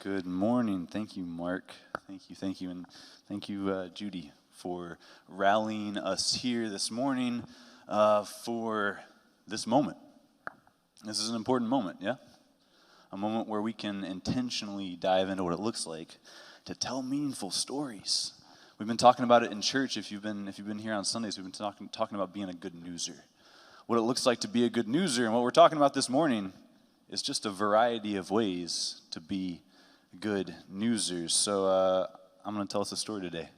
Good morning. Thank you, Mark. Thank you, and thank you, Judy, for rallying us here this morning for this moment. This is an important moment, yeah? A moment where we can intentionally dive into what it looks like to tell meaningful stories. We've been talking about it in church. If you've been here on Sundays, we've been talking about being a good newser. What it looks like to be a good newser, and what we're talking about this morning is just a variety of ways to be good newsers. So I'm going to tell us a story today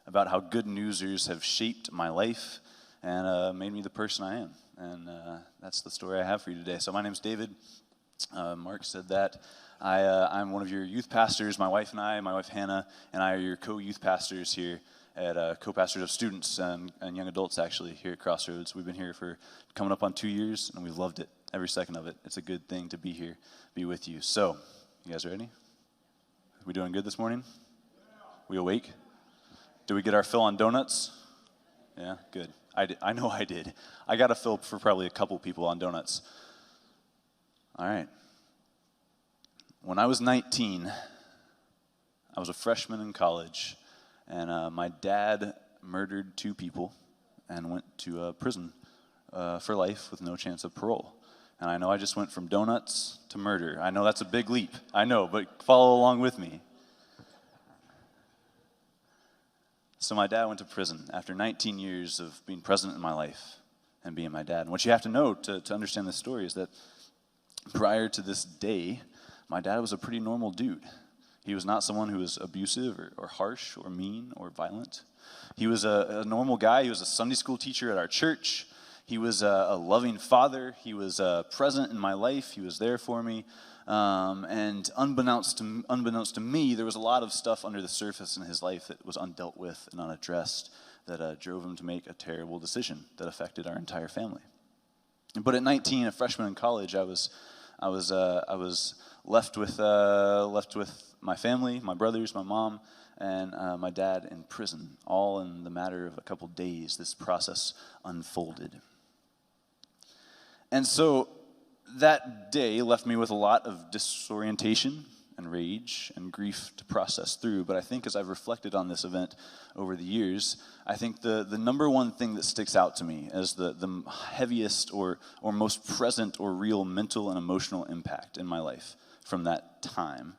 about how good newsers have shaped my life and made me the person I am. And that's the story I have for you today. So my name's David. Mark said that. I'm one of your youth pastors. My wife Hannah, and I are your co-youth pastors here at co-pastors of students and young adults, actually, here at Crossroads. We've been here for coming up on 2 years, and we've loved it, every second of it. It's a good thing to be here, be with you. So, you guys ready? We doing good this morning? We awake? Do we get our fill on donuts? Yeah, good. I know I did. I got a fill for probably a couple people on donuts. All right. When I was 19, I was a freshman in college, and my dad murdered 2 people and went to prison for life with no chance of parole. And I know I just went from donuts to murder. I know that's a big leap. I know, but follow along with me. So my dad went to prison after 19 years of being present in my life and being my dad. And what you have to know to understand this story is that prior to this day, my dad was a pretty normal dude. He was not someone who was abusive or harsh or mean or violent. He was a normal guy. He was a Sunday school teacher at our church. He was a loving father. He was present in my life. He was there for me. And unbeknownst to me, there was a lot of stuff under the surface in his life that was undealt with and unaddressed that drove him to make a terrible decision that affected our entire family. But at 19, a freshman in college, I was left with my family, my brothers, my mom, and my dad in prison. All in the matter of a couple days, this process unfolded. And so that day left me with a lot of disorientation and rage and grief to process through. But I think as I've reflected on this event over the years, I think the number one thing that sticks out to me as the heaviest or most present or real mental and emotional impact in my life from that time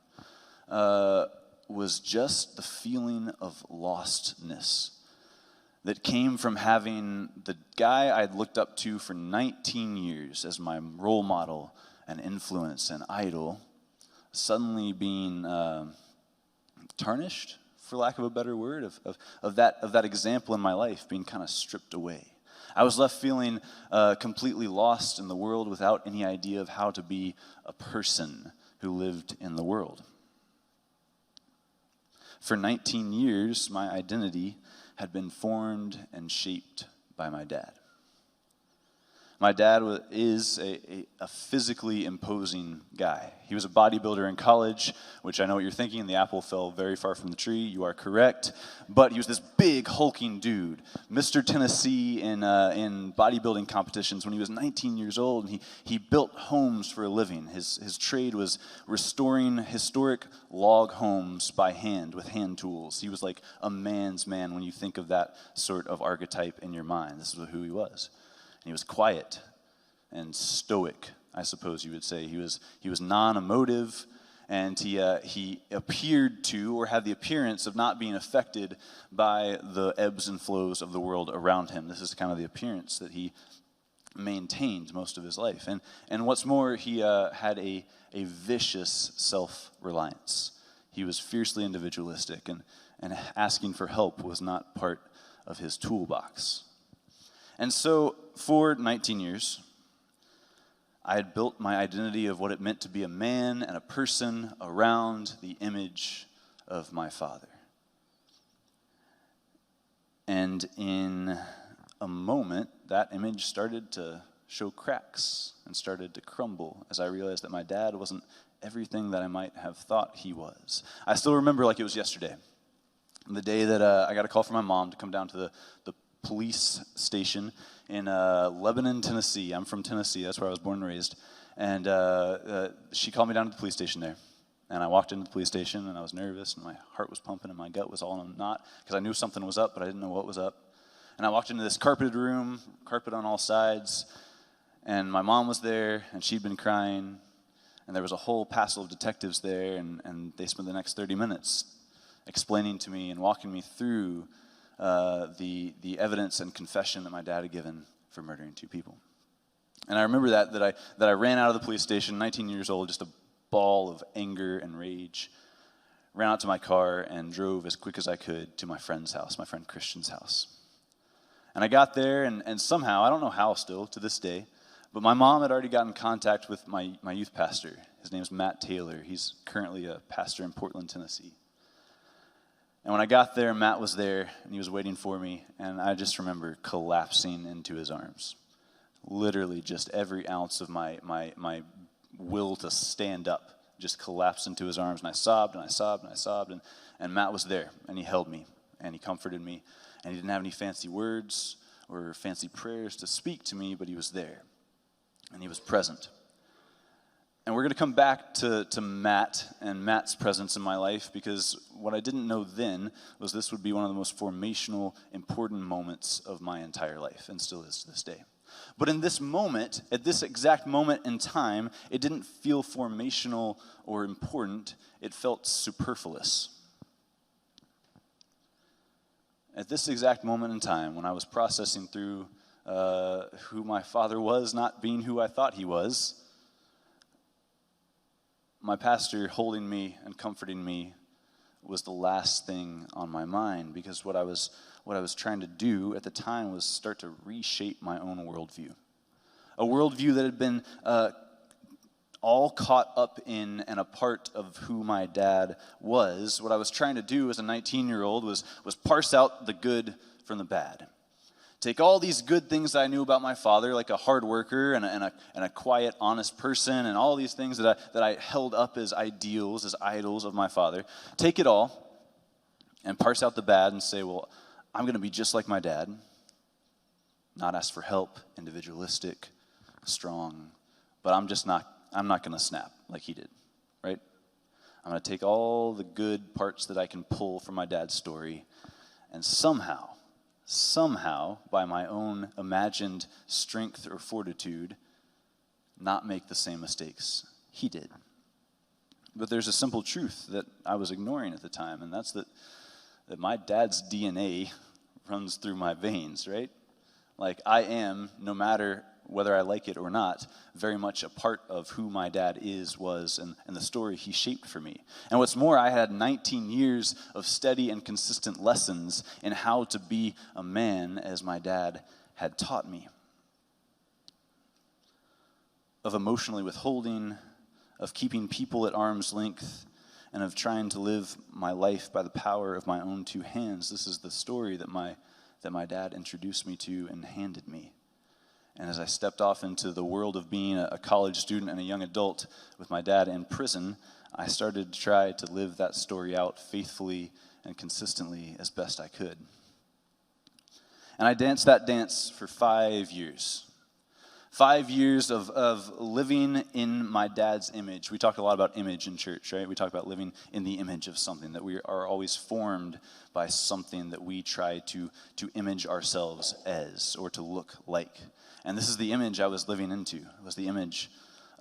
was just the feeling of lostness that came from having the guy I'd looked up to for 19 years as my role model and influence and idol suddenly being tarnished, for lack of a better word, of that example in my life being kind of stripped away. I was left feeling completely lost in the world without any idea of how to be a person who lived in the world. For 19 years, my identity had been formed and shaped by my dad. My dad is a physically imposing guy. He was a bodybuilder in college, which I know what you're thinking. The apple fell very far from the tree. You are correct. But he was this big, hulking dude, Mr. Tennessee in bodybuilding competitions when he was 19 years old. And he built homes for a living. His trade was restoring historic log homes by hand with hand tools. He was like a man's man when you think of that sort of archetype in your mind. This is who he was. He was quiet and stoic, I suppose you would say. He was non-emotive, and he appeared to, or had the appearance of not being affected by the ebbs and flows of the world around him. This is kind of the appearance that he maintained most of his life. And what's more, he had a vicious self-reliance. He was fiercely individualistic, and asking for help was not part of his toolbox. And so, for 19 years, I had built my identity of what it meant to be a man and a person around the image of my father. And in a moment, that image started to show cracks and started to crumble as I realized that my dad wasn't everything that I might have thought he was. I still remember like it was yesterday, the day that I got a call from my mom to come down to the police station in Lebanon, Tennessee. I'm from Tennessee. That's where I was born and raised. And she called me down to the police station there. And I walked into the police station, and I was nervous, and my heart was pumping, and my gut was all in a knot, because I knew something was up, but I didn't know what was up. And I walked into this carpeted room, carpet on all sides, and my mom was there, and she'd been crying, and there was a whole passel of detectives there, and they spent the next 30 minutes explaining to me and walking me through the evidence and confession that my dad had given for murdering 2 people. And I remember that I ran out of the police station, 19 years old, just a ball of anger and rage, ran out to my car and drove as quick as I could to my friend's house, my friend Christian's house. And I got there, and somehow, I don't know how still to this day, but my mom had already gotten in contact with my youth pastor. His name's Matt Taylor. He's currently a pastor in Portland, Tennessee. And when I got there, Matt was there, and he was waiting for me, and I just remember collapsing into his arms. Literally just every ounce of my will to stand up just collapsed into his arms, and I sobbed, and I sobbed, and I sobbed, and Matt was there, and he held me, and he comforted me, and he didn't have any fancy words or fancy prayers to speak to me, but he was there, and he was present. And we're going to come back to Matt and Matt's presence in my life, because what I didn't know then was this would be one of the most formational, important moments of my entire life, and still is to this day. But in this moment, at this exact moment in time, it didn't feel formational or important. It felt superfluous. At this exact moment in time, when I was processing through who my father was not being who I thought he was, my pastor holding me and comforting me was the last thing on my mind, because what I was trying to do at the time was start to reshape my own worldview. A worldview that had been all caught up in and a part of who my dad was. What I was trying to do as a 19-year-old was parse out the good from the bad. Take all these good things that I knew about my father, like a hard worker and a quiet, honest person, and all these things that I held up as ideals, as idols of my father. Take it all and parse out the bad and say, well, I'm going to be just like my dad, not ask for help, individualistic, strong, but I'm not going to snap like he did, right? I'm going to take all the good parts that I can pull from my dad's story, and somehow, by my own imagined strength or fortitude, not make the same mistakes he did. But there's a simple truth that I was ignoring at the time, and that's that my dad's DNA runs through my veins, right? Like, I am, no matter whether I like it or not, very much a part of who my dad was, and the story he shaped for me. And what's more, I had 19 years of steady and consistent lessons in how to be a man, as my dad had taught me. Of emotionally withholding, of keeping people at arm's length, and of trying to live my life by the power of my own 2 hands. This is the story that my dad introduced me to and handed me. And as I stepped off into the world of being a college student and a young adult with my dad in prison, I started to try to live that story out faithfully and consistently as best I could. And I danced that dance for 5 years. 5 years of living in my dad's image. We talk a lot about image in church, right? We talk about living in the image of something, that we are always formed by something that we try to image ourselves as or to look like. And this is the image I was living into. It was the image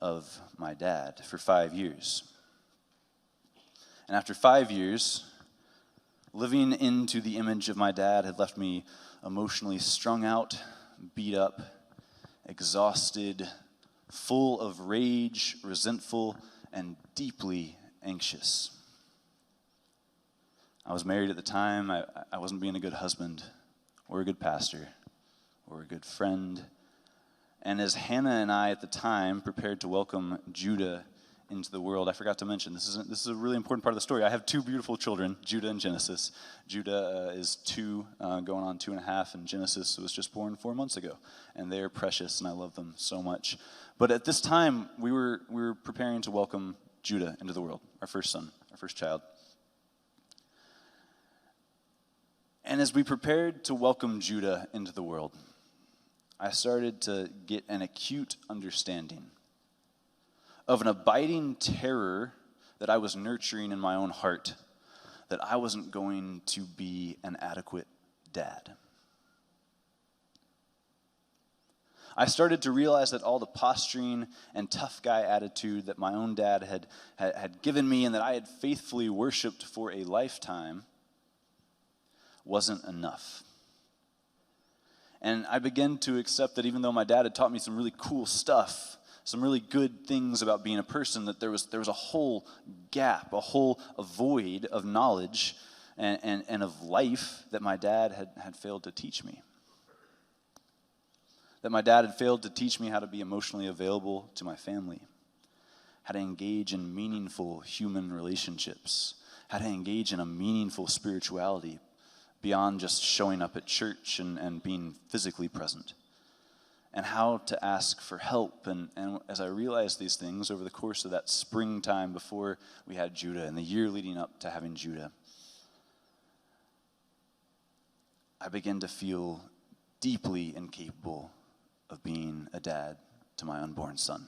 of my dad for 5 years. And after 5 years, living into the image of my dad had left me emotionally strung out, beat up, exhausted, full of rage, resentful, and deeply anxious. I was married at the time. I wasn't being a good husband or a good pastor or a good friend. And as Hannah and I at the time prepared to welcome Judah into the world, I forgot to mention, this is a really important part of the story. I have 2 beautiful children, Judah and Genesis. Judah is 2, going on 2.5, and Genesis was just born 4 months ago. And they're precious, and I love them so much. But at this time, we were preparing to welcome Judah into the world, our first son, our first child. And as we prepared to welcome Judah into the world, I started to get an acute understanding of an abiding terror that I was nurturing in my own heart, that I wasn't going to be an adequate dad. I started to realize that all the posturing and tough guy attitude that my own dad had given me and that I had faithfully worshiped for a lifetime wasn't enough. And I began to accept that even though my dad had taught me some really cool stuff, some really good things about being a person, that there was a whole gap, a void of knowledge and of life that my dad had failed to teach me. That my dad had failed to teach me how to be emotionally available to my family, how to engage in meaningful human relationships, how to engage in a meaningful spirituality beyond just showing up at church and being physically present, and how to ask for help. And as I realized these things over the course of that springtime before we had Judah and the year leading up to having Judah, I began to feel deeply incapable of being a dad to my unborn son.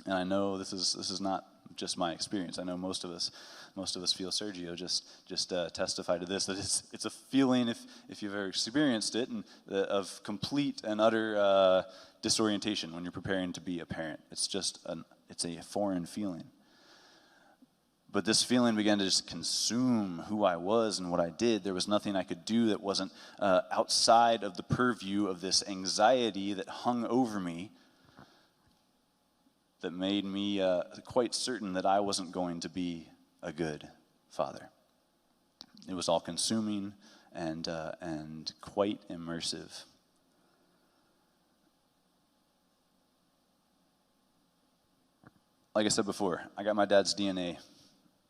And I know this is not just my experience. I know most of us feel. Sergio just testified to this, that it's a feeling, if you've ever experienced it, and of complete and utter disorientation when you're preparing to be a parent. It's a foreign feeling. But this feeling began to just consume who I was and what I did. There was nothing I could do that wasn't outside of the purview of this anxiety that hung over me, that made me quite certain that I wasn't going to be a good father. It was all consuming and quite immersive. Like I said before, I got my dad's DNA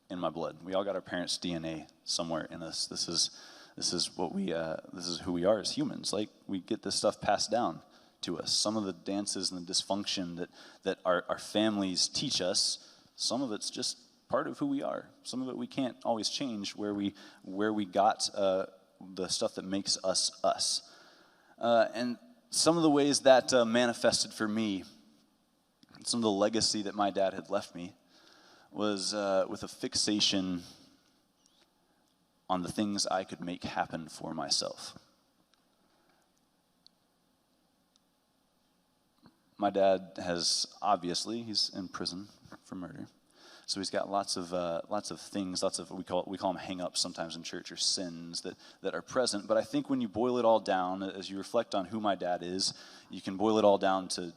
in my blood. We all got our parents' DNA somewhere in us. This is who we are as humans. Like, we get this stuff passed down to us. Some of the dances and the dysfunction that our families teach us, some of it's just part of who we are. Some of it we can't always change, where we got the stuff that makes us us. And some of the ways that manifested for me, some of the legacy that my dad had left me, was with a fixation on the things I could make happen for myself. My dad he's in prison for murder. So he's got lots of things, we call them hang-ups sometimes in church, or sins that are present. But I think when you boil it all down, as you reflect on who my dad is, you can boil it all down to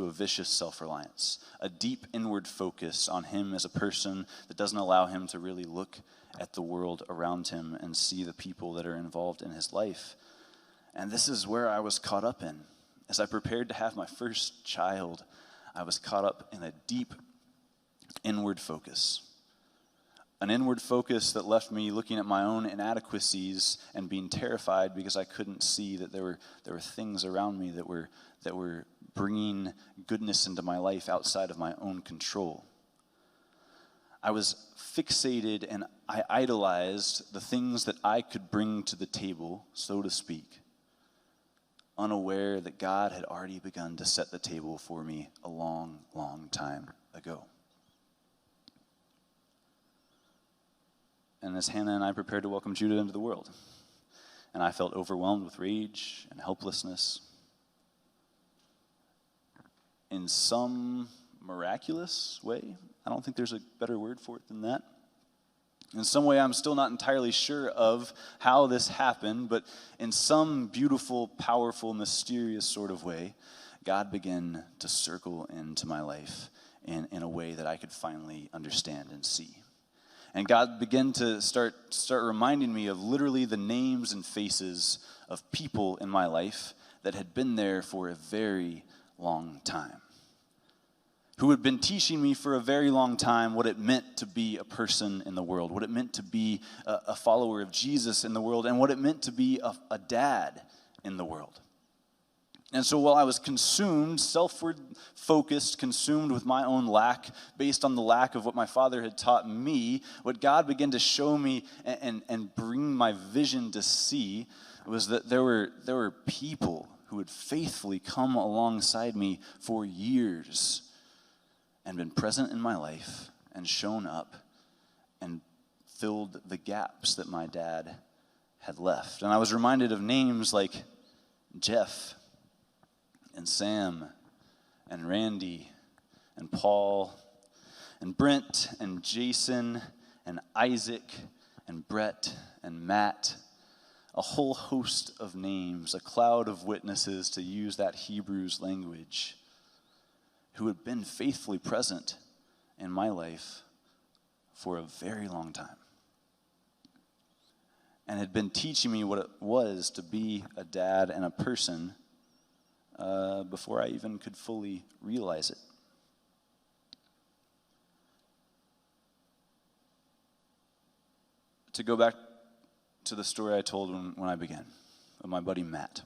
a vicious self-reliance, a deep inward focus on him as a person that doesn't allow him to really look at the world around him and see the people that are involved in his life. And this is where I was caught up in. As I prepared to have my first child, I was caught up in a deep inward focus. An inward focus that left me looking at my own inadequacies and being terrified because I couldn't see that there were things around me that were bringing goodness into my life outside of my own control. I was fixated and I idolized the things that I could bring to the table, so to speak, unaware that God had already begun to set the table for me a long, long time ago. And as Hannah and I prepared to welcome Judah into the world, and I felt overwhelmed with rage and helplessness, in some miraculous way, I don't think there's a better word for it than that. In some way, I'm still not entirely sure of how this happened, but in some beautiful, powerful, mysterious sort of way, God began to circle into my life in a way that I could finally understand and see. And God began to start reminding me of literally the names and faces of people in my life that had been there for a very long time, who had been teaching me for a very long time what it meant to be a person in the world, what it meant to be a follower of Jesus in the world, and what it meant to be a dad in the world. And so while I was consumed, self-focused, consumed with my own lack, based on the lack of what my father had taught me, what God began to show me and bring my vision to see was that there were people who had faithfully come alongside me for years and been present in my life and shown up and filled the gaps that my dad had left. And I was reminded of names like Jeff and Sam and Randy and Paul and Brent and Jason and Isaac and Brett and Matt, a whole host of names, a cloud of witnesses, to use that Hebrews language, who had been faithfully present in my life for a very long time and had been teaching me what it was to be a dad and a person before I even could fully realize it. To go back to the story I told when I began, of my buddy Matt.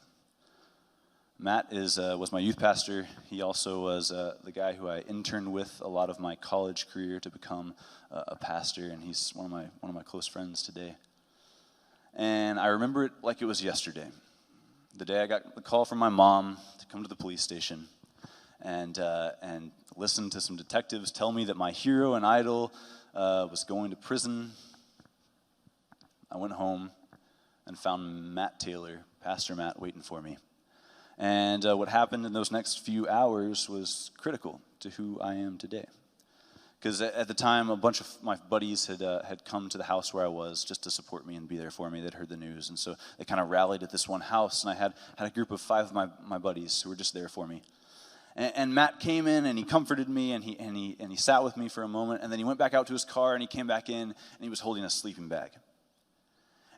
Matt was my youth pastor. He also was the guy who I interned with a lot of my college career to become a pastor, and he's one of my close friends today. And I remember it like it was yesterday, the day I got the call from my mom to come to the police station and listen to some detectives tell me that my hero and idol was going to prison. I went home and found Matt Taylor, Pastor Matt, waiting for me. And what happened in those next few hours was critical to who I am today. Because at the time, a bunch of my buddies had come to the house where I was just to support me and be there for me. They'd heard the news, and so they kind of rallied at this one house, and I had a group of 5 of my buddies who were just there for me. And Matt came in, and he comforted me, and he sat with me for a moment, and then he went back out to his car, and he came back in, and he was holding a sleeping bag.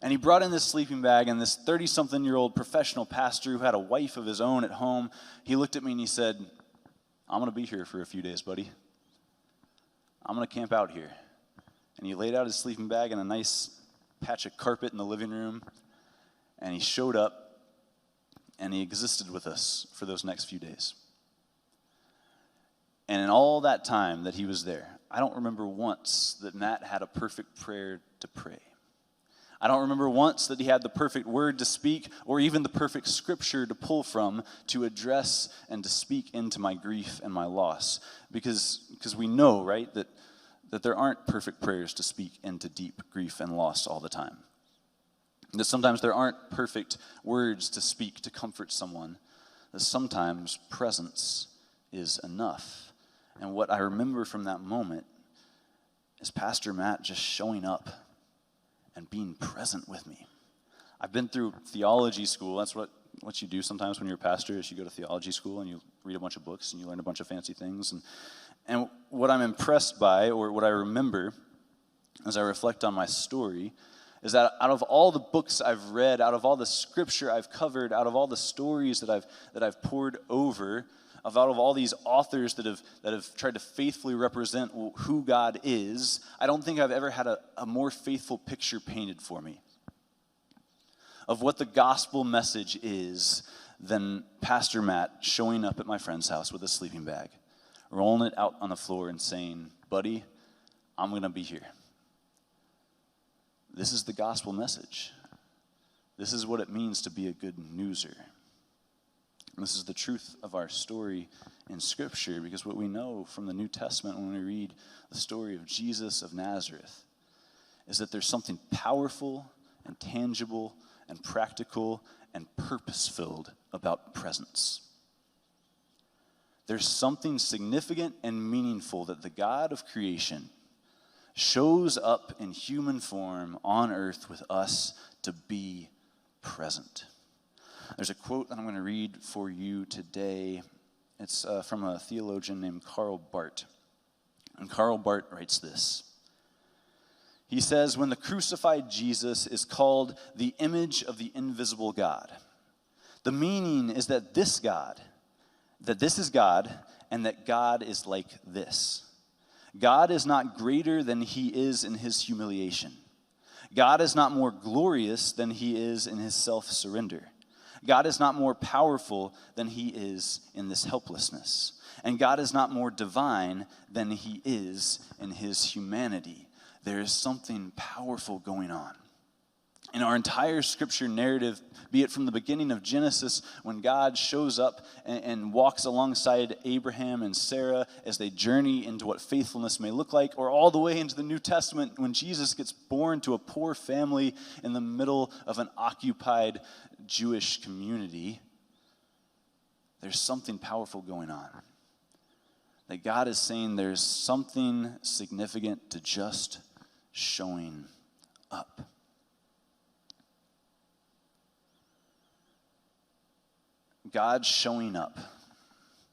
And he brought in this sleeping bag, and this 30-something-year-old professional pastor who had a wife of his own at home, he looked at me and he said, "I'm going to be here for a few days, buddy. I'm going to camp out here." And he laid out his sleeping bag in a nice patch of carpet in the living room, and he showed up, and he existed with us for those next few days. And in all that time that he was there, I don't remember once that Matt had a perfect prayer to pray. I don't remember once that he had the perfect word to speak or even the perfect scripture to pull from to address and to speak into my grief and my loss. Because we know, right, that there aren't perfect prayers to speak into deep grief and loss all the time. That sometimes there aren't perfect words to speak to comfort someone. That sometimes presence is enough. And what I remember from that moment is Pastor Matt just showing up and being present with me. I've been through theology school. That's what you do sometimes when you're a pastor, is you go to theology school and you read a bunch of books and you learn a bunch of fancy things. And what I'm impressed by, or what I remember as I reflect on my story, is that out of all the books I've read, out of all the scripture I've covered, out of all the stories that I've poured over, out of all these authors that have tried to faithfully represent who God is, I don't think I've ever had a more faithful picture painted for me of what the gospel message is than Pastor Matt showing up at my friend's house with a sleeping bag, rolling it out on the floor and saying, "Buddy, I'm going to be here." This is the gospel message. This is what it means to be a good newser. This is the truth of our story in Scripture, because what we know from the New Testament when we read the story of Jesus of Nazareth is that there's something powerful and tangible and practical and purpose-filled about presence. There's something significant and meaningful that the God of creation shows up in human form on earth with us to be present. There's a quote that I'm going to read for you today. It's from a theologian named Karl Barth. And Karl Barth writes this. He says, "When the crucified Jesus is called the image of the invisible God, the meaning is that this is God, and that God is like this. God is not greater than he is in his humiliation. God is not more glorious than he is in his self-surrender. God is not more powerful than he is in this helplessness. And God is not more divine than he is in his humanity. There is something powerful going on. In our entire scripture narrative, be it from the beginning of Genesis, when God shows up and walks alongside Abraham and Sarah as they journey into what faithfulness may look like, or all the way into the New Testament when Jesus gets born to a poor family in the middle of an occupied Jewish community, there's something powerful going on. That God is saying there's something significant to just showing up. God showing up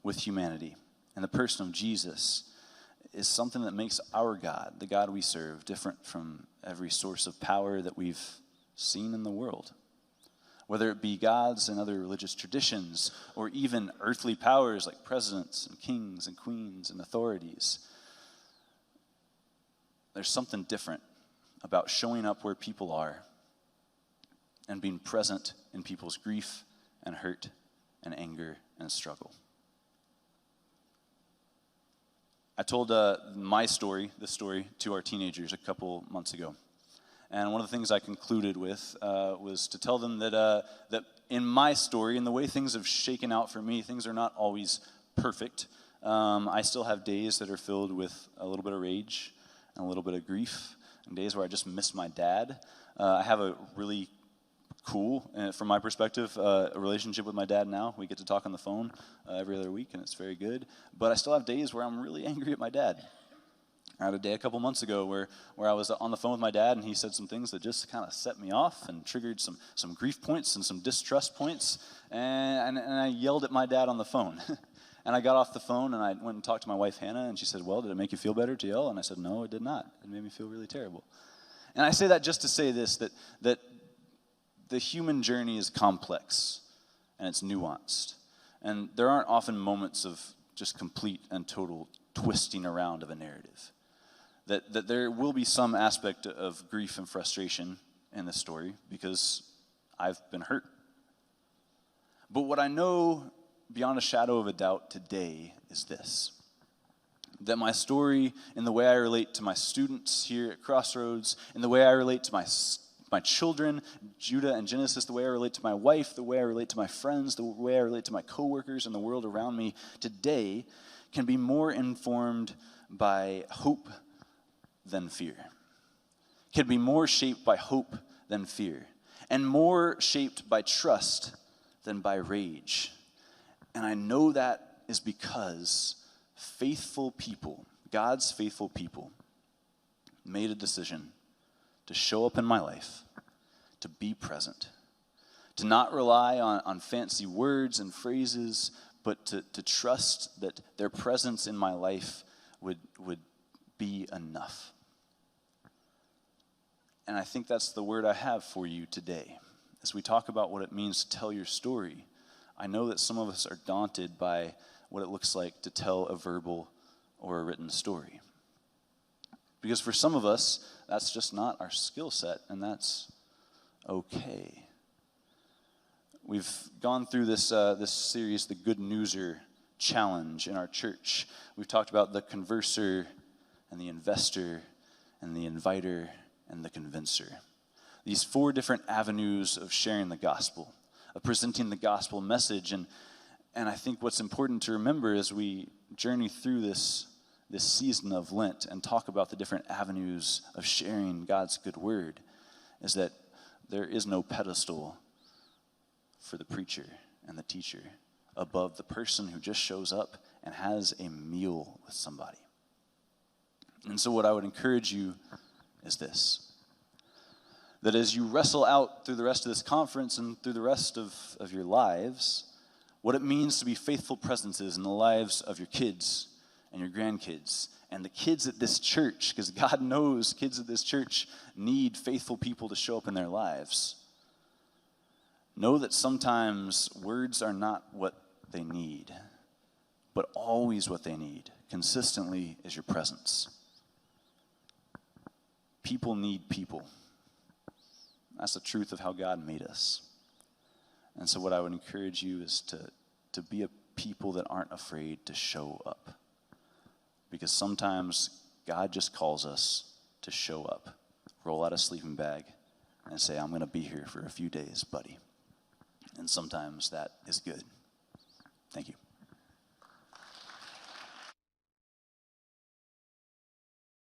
with humanity in the person of Jesus is something that makes our God, the God we serve, different from every source of power that we've seen in the world. Whether it be gods and other religious traditions, or even earthly powers like presidents and kings and queens and authorities, there's something different about showing up where people are and being present in people's grief and hurt and anger and struggle. I told this story to our teenagers a couple months ago. And one of the things I concluded with was to tell them that in my story, in the way things have shaken out for me, things are not always perfect. I still have days that are filled with a little bit of rage and a little bit of grief, and days where I just miss my dad. I have a really cool, from my perspective, a relationship with my dad now. We get to talk on the phone every other week, and it's very good. But I still have days where I'm really angry at my dad. I had a day a couple months ago where I was on the phone with my dad, and he said some things that just kind of set me off and triggered some grief points and some distrust points, and I yelled at my dad on the phone. And I got off the phone, and I went and talked to my wife, Hannah, and she said, well, did it make you feel better to yell? And I said, no, it did not. It made me feel really terrible. And I say that just to say this, that the human journey is complex, and it's nuanced. And there aren't often moments of just complete and total twisting around of a narrative. That there will be some aspect of grief and frustration in this story because I've been hurt. But what I know beyond a shadow of a doubt today is this: that my story, in the way I relate to my students here at Crossroads, in the way I relate to my children, Judah and Genesis, the way I relate to my wife, the way I relate to my friends, the way I relate to my coworkers and the world around me today, can be more informed by hope than fear. Can be more shaped by hope than fear, and more shaped by trust than by rage. And I know that is because faithful people, God's faithful people, made a decision to show up in my life, to be present, to not rely on fancy words and phrases, but to trust that their presence in my life would be enough. And I think that's the word I have for you today. As we talk about what it means to tell your story, I know that some of us are daunted by what it looks like to tell a verbal or a written story. Because for some of us, that's just not our skill set, and that's okay. We've gone through this series, the Good Newser Challenge, in our church. We've talked about the converser and the investor and the inviter and the convincer. These 4 different avenues of sharing the gospel, of presenting the gospel message. And I think what's important to remember as we journey through this season of Lent and talk about the different avenues of sharing God's good word is that there is no pedestal for the preacher and the teacher above the person who just shows up and has a meal with somebody. And so what I would encourage you is this: that as you wrestle out through the rest of this conference and through the rest of your lives, what it means to be faithful presences in the lives of your kids and your grandkids and the kids at this church, because God knows kids at this church need faithful people to show up in their lives. Know that sometimes words are not what they need, but always what they need, consistently, is your presence. People need people. That's the truth of how God made us. And so what I would encourage you is to be a people that aren't afraid to show up. Because sometimes God just calls us to show up. Roll out a sleeping bag, and say, I'm going to be here for a few days, buddy. And sometimes that is good. Thank you.